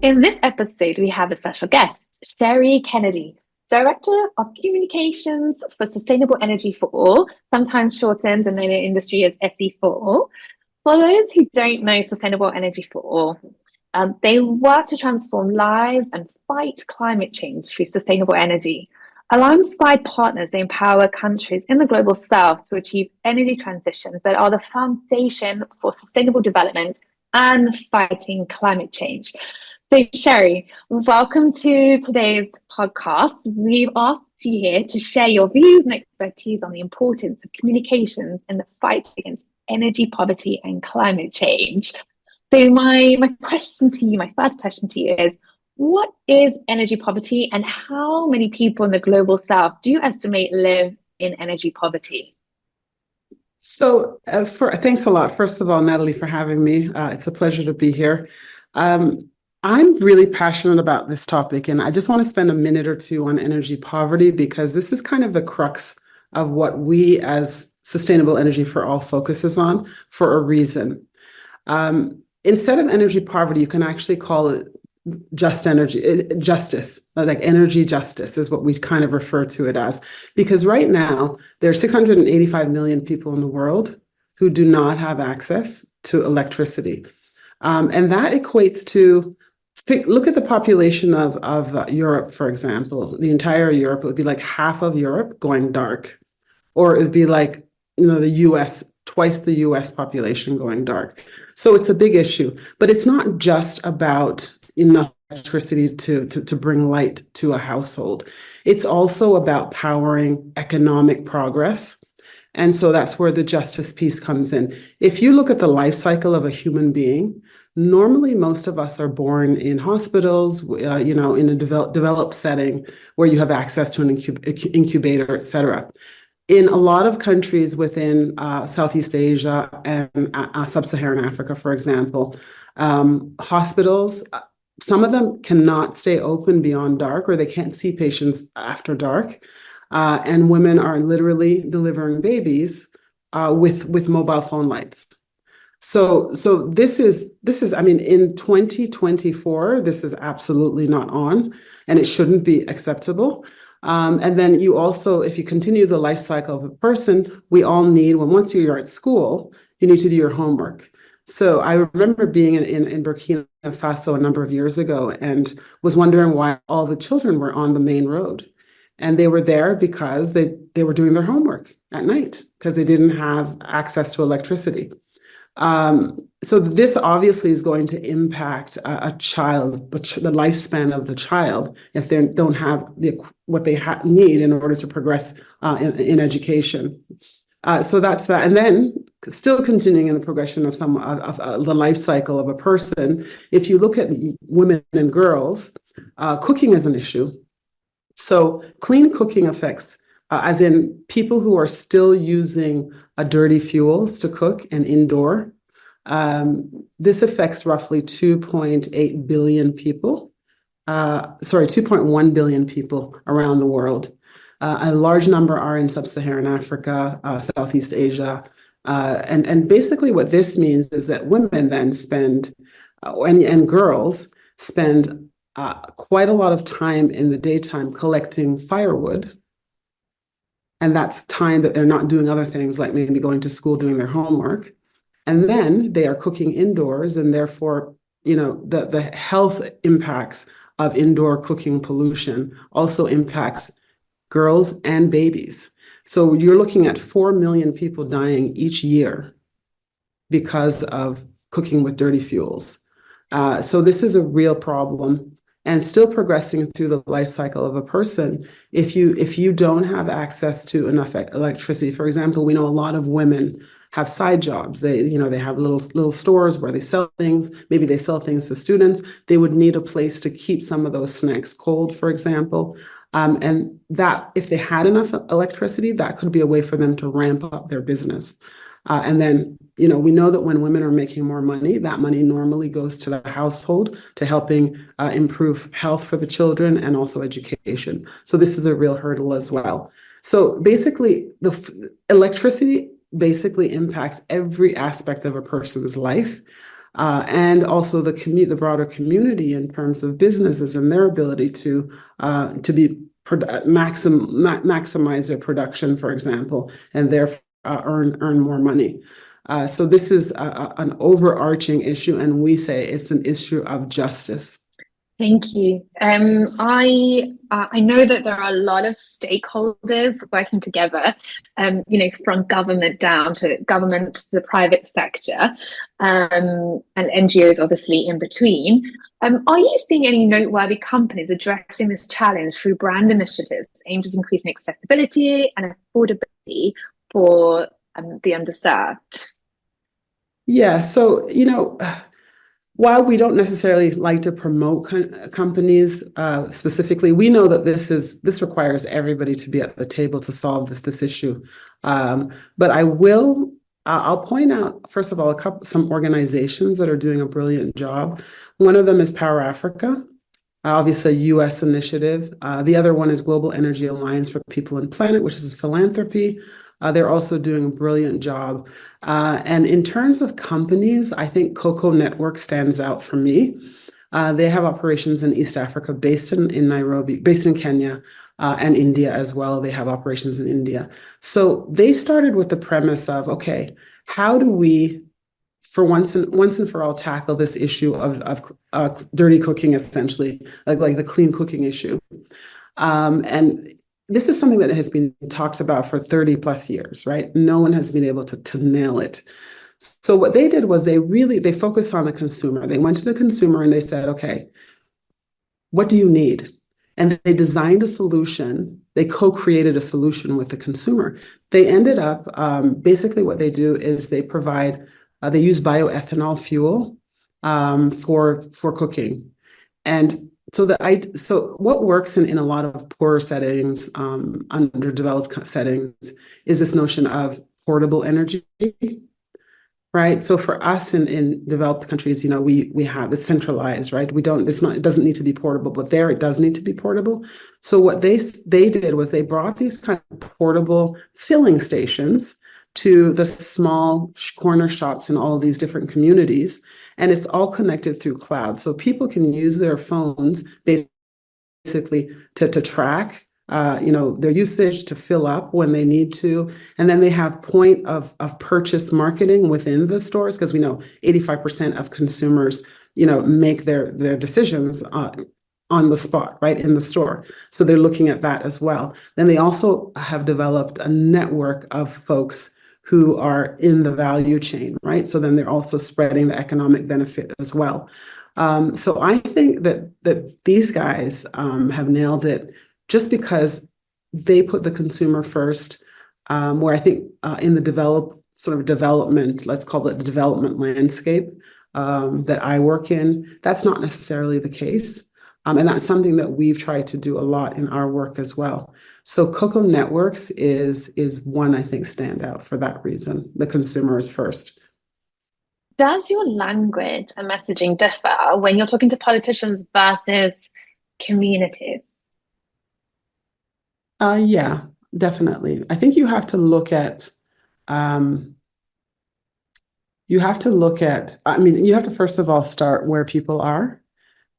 In this episode, we have a special guest, Sherry Kennedy, Director of Communications for Sustainable Energy for All, sometimes shortened in the industry as SEforALL. For those who don't know Sustainable Energy for All, they work to transform lives and fight climate change through sustainable energy. Alongside partners, they empower countries in the global south to achieve energy transitions that are the foundation for sustainable development and fighting climate change. So, Sherry, welcome to today's podcast. We've asked you here to share your views and expertise on the importance of communications in the fight against energy poverty and climate change. So, my question to you, my first question to you is, what is energy poverty and how many people in the global south do you estimate live in energy poverty? Thanks a lot, first of all, Natalie, for having me. It's a pleasure to be here. I'm really passionate about this topic, and I just want to spend a minute or two on energy poverty because this is kind of the crux of what we as Sustainable Energy for All focuses on for a reason. Instead of energy poverty, you can actually call it justice, like energy justice is what we kind of refer to it as. Because right now, there are 685 million people in the world who do not have access to electricity. And that equates to, look at the population of Europe, for example. The entire Europe, it would be like half of Europe going dark. Or it would be like, the US, twice the US population going dark. So it's a big issue. But it's not just about enough electricity to bring light to a household. It's also about powering economic progress. And so that's where the justice piece comes in. If you look at the life cycle of a human being, normally most of us are born in hospitals, in a developed setting where you have access to an incubator, et cetera. In a lot of countries within Southeast Asia and Sub-Saharan Africa, for example, hospitals, some of them cannot stay open beyond dark, or they can't see patients after dark. And women are literally delivering babies with mobile phone lights. So this is, I mean, in 2024, this is absolutely not on, and it shouldn't be acceptable. And then you also, if you continue the life cycle of a person, we all need, once you're at school, you need to do your homework. So I remember being in Burkina Faso a number of years ago and was wondering why all the children were on the main road. And they were there because they were doing their homework at night because they didn't have access to electricity. So this obviously is going to impact a child, the lifespan of the child, if they don't have what they need in order to progress in education. So that's that. And then still continuing in the progression of the life cycle of a person, if you look at women and girls, cooking is an issue. So clean cooking affects, as in people who are still using dirty fuels to cook and indoor. This affects roughly 2.8 billion people. 2.1 billion people around the world. A large number are in Sub-Saharan Africa, Southeast Asia. And basically what this means is that women then spend, and girls spend quite a lot of time in the daytime collecting firewood. And that's time that they're not doing other things like maybe going to school, doing their homework. And then they are cooking indoors, and therefore, the health impacts of indoor cooking pollution also impacts girls and babies. So you're looking at 4 million people dying each year because of cooking with dirty fuels. So this is a real problem. And still progressing through the life cycle of a person, if you don't have access to enough electricity, for example, we know a lot of women have side jobs. They have little stores where they sell things. Maybe they sell things to students. They would need a place to keep some of those snacks cold, for example. And that, if they had enough electricity, that could be a way for them to ramp up their business. And then, we know that when women are making more money, that money normally goes to the household to helping improve health for the children and also education. So this is a real hurdle as well. So basically, the electricity basically impacts every aspect of a person's life. and also the broader community in terms of businesses and their ability to maximize their production, for example, and therefore earn more money. So this is an overarching issue, and we say it's an issue of justice. Thank you. I know that there are a lot of stakeholders working together, from government down to government to the private sector, and NGOs obviously in between. Are you seeing any noteworthy companies addressing this challenge through brand initiatives aimed at increasing accessibility and affordability for the underserved? Yeah, so while we don't necessarily like to promote companies specifically, we know that this requires everybody to be at the table to solve this issue. But I'll point out, first of all, some organizations that are doing a brilliant job. One of them is Power Africa, obviously a U.S. initiative. The other one is Global Energy Alliance for People and Planet, which is philanthropy. They're also doing a brilliant job. And in terms of companies, I think Coco Networks stands out for me. They have operations in East Africa, based in Nairobi, based in Kenya, and India as well. They have operations in India. So they started with the premise of, okay, how do we, for once and for all, tackle this issue of dirty cooking, essentially, like the clean cooking issue. And this is something that has been talked about for 30 plus years, right? No one has been able to nail it. So what they did was they focused on the consumer. They went to the consumer and they said, okay, what do you need? And they designed a solution. They co-created a solution with the consumer. They ended up, basically what they do is they use bioethanol fuel for cooking. And so what works in a lot of poorer settings, underdeveloped settings, is this notion of portable energy, right? So for us in developed countries, we have it's centralized, right? It doesn't need to be portable, but there it does need to be portable. So what they did was they brought these kind of portable filling stations to the small corner shops in all of these different communities, and it's all connected through cloud. So people can use their phones basically to track their usage, to fill up when they need to. And then they have point of purchase marketing within the stores, because we know 85% of consumers, make their decisions on the spot, right, in the store. So they're looking at that as well. Then they also have developed a network of folks who are in the value chain, right? So then they're also spreading the economic benefit as well. So I think that these guys have nailed it, just because they put the consumer first, where I think in the development, let's call it the development landscape that I work in, that's not necessarily the case. And that's something that we've tried to do a lot in our work as well. So Coco Networks is one, I think, standout for that reason. The consumer is first. Does your language and messaging differ when you're talking to politicians versus communities? Yeah, definitely. I think you have to look at, you have to first of all start where people are.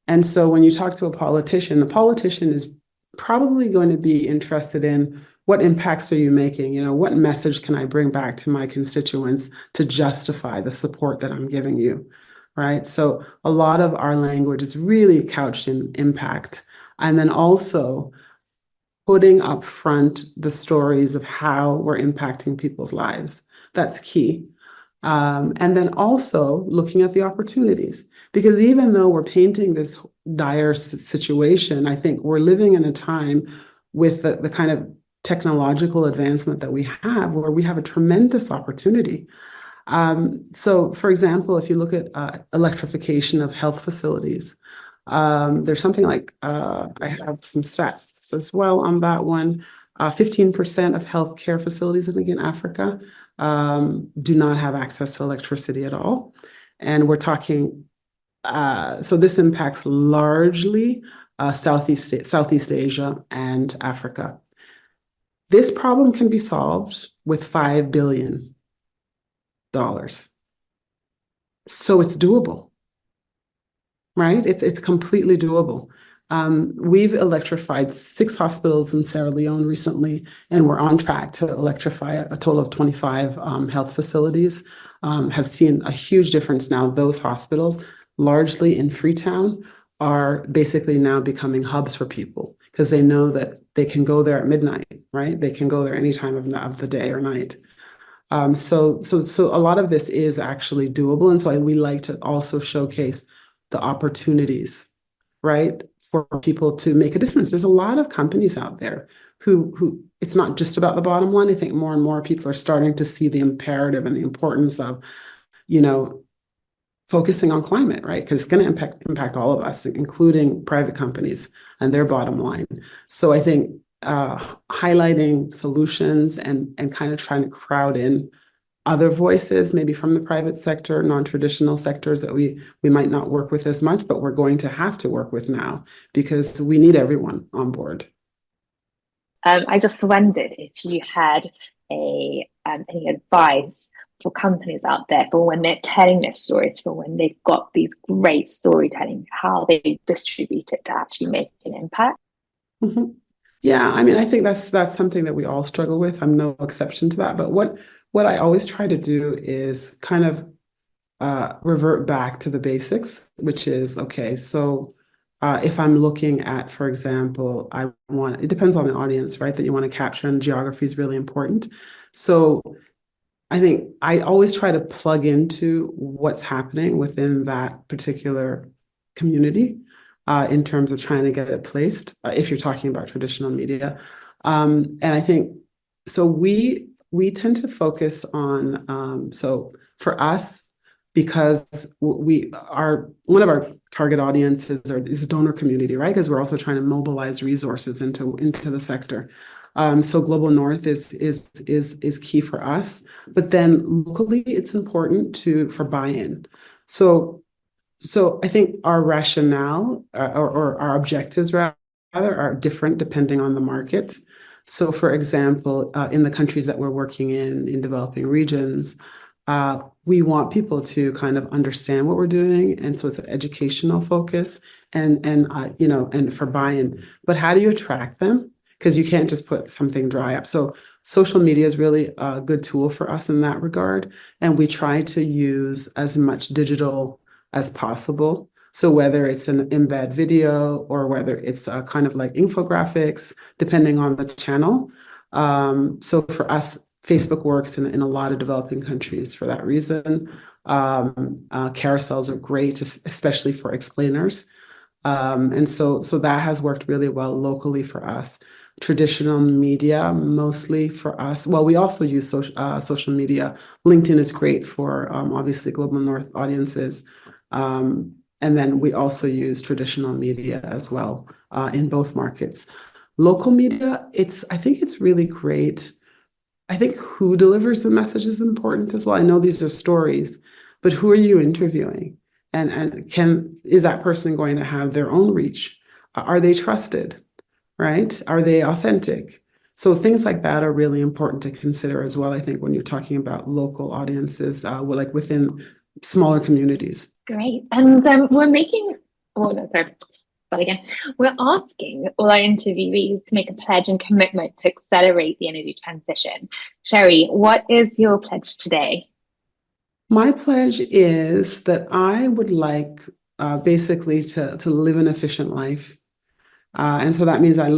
And so when you talk to a politician, the politician is probably going to be interested in what impacts are you making? What message can I bring back to my constituents to justify the support that I'm giving you, right? So a lot of our language is really couched in impact. And then also putting up front the stories of how we're impacting people's lives. That's key. And then also looking at the opportunities, because even though we're painting this dire situation, I think we're living in a time with the kind of technological advancement that we have, where we have a tremendous opportunity. So, for example, if you look at electrification of health facilities, there's something like, I have some stats as well on that one. 15% of healthcare facilities, I think, in Africa do not have access to electricity at all. And we're talking, so this impacts largely Southeast Asia and Africa. This problem can be solved with $5 billion. So it's doable, right? It's completely doable. We've electrified 6 hospitals in Sierra Leone recently, and we're on track to electrify a total of 25 health facilities. Have seen a huge difference now. Those hospitals, largely in Freetown, are basically now becoming hubs for people because they know that they can go there at midnight, right? They can go there any time of the day or night. So a lot of this is actually doable, and so we like to also showcase the opportunities, right, for people to make a difference. There's a lot of companies out there who it's not just about the bottom line. I think more and more people are starting to see the imperative and the importance of, you know, focusing on climate, right? Because it's going to impact all of us, including private companies and their bottom line. So I think highlighting solutions and kind of trying to crowd in other voices, maybe from the private sector, non-traditional sectors that we might not work with as much, but we're going to have to work with now because we need everyone on board. I just wondered if you had any advice for companies out there for when they're telling their stories, for when they've got these great storytelling, how they distribute it to actually make an impact. Mm-hmm. Yeah, I mean, I think that's something that we all struggle with. I'm no exception to that. But what I always try to do is kind of revert back to the basics, which is okay. So if I'm looking at, for example, it depends on the audience, right, that you want to capture, and geography is really important. So I think I always try to plug into what's happening within that particular community in terms of trying to get it placed, if you're talking about traditional media. And I think so we tend to focus on so for us, because we are one of our target audiences is the donor community, right? Because we're also trying to mobilize resources into the sector. So Global North is key for us, but then locally it's important for buy-in. So I think our rationale or our objectives rather are different depending on the market. So for example, in the countries that we're working in developing regions, we want people to kind of understand what we're doing, and so it's an educational focus and for buy-in. But how do you attract them? Because you can't just put something dry up. So social media is really a good tool for us in that regard, and we try to use as much digital as possible. So whether it's an embed video or whether it's a kind of like infographics, depending on the channel. So for us, Facebook works in a lot of developing countries for that reason. Carousels are great, especially for explainers. And so that has worked really well locally for us. Traditional media, mostly for us. Well, we also use social media. LinkedIn is great for obviously Global North audiences. And then we also use traditional media as well in both markets. Local media, I think it's really great. I think who delivers the message is important as well. I know these are stories, but who are you interviewing? And is that person going to have their own reach? Are they trusted? Right? Are they authentic? So things like that are really important to consider as well, I think, when you're talking about local audiences, like within smaller communities. Great. And oh no, sorry, but again, we're asking all our interviewees to make a pledge and commitment to accelerate the energy transition. Sherry, what is your pledge today? My pledge is that I would like basically to live an efficient life. And so that means I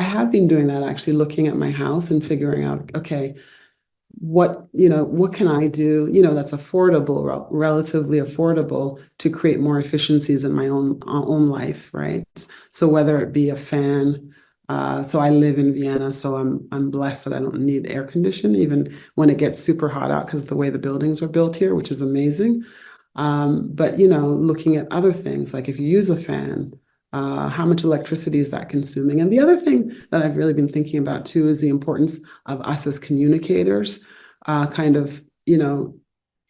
have been doing that actually, looking at my house and figuring out, okay, what can I do, that's affordable, relatively affordable to create more efficiencies in my own life, right? So whether it be a fan, so I live in Vienna, so I'm blessed that I don't need air conditioning, even when it gets super hot out because of the way the buildings are built here, which is amazing. But looking at other things, like if you use a fan, how much electricity is that consuming? And the other thing that I've really been thinking about too is the importance of us as communicators, kind of,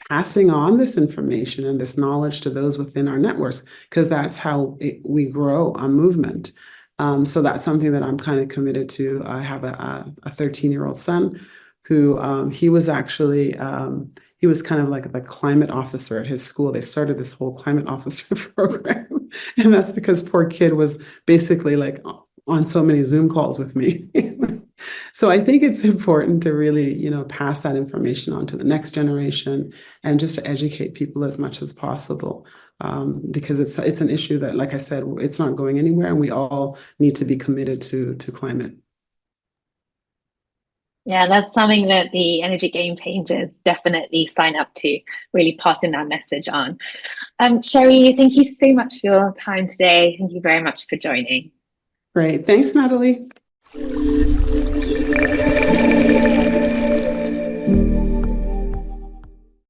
passing on this information and this knowledge to those within our networks, because that's how we grow a movement. So that's something that I'm kind of committed to. I have a 13-year-old son who he was actually He was kind of like the climate officer at his school. They started this whole climate officer program. And that's because poor kid was basically like on so many Zoom calls with me. So I think it's important to really, pass that information on to the next generation and just to educate people as much as possible. Because it's an issue that, like I said, it's not going anywhere, and we all need to be committed to climate. Yeah, that's something that the Energy Game Changers definitely sign up to, really passing that message on. Sherry, thank you so much for your time today. Thank you very much for joining. Great. Thanks, Natalie.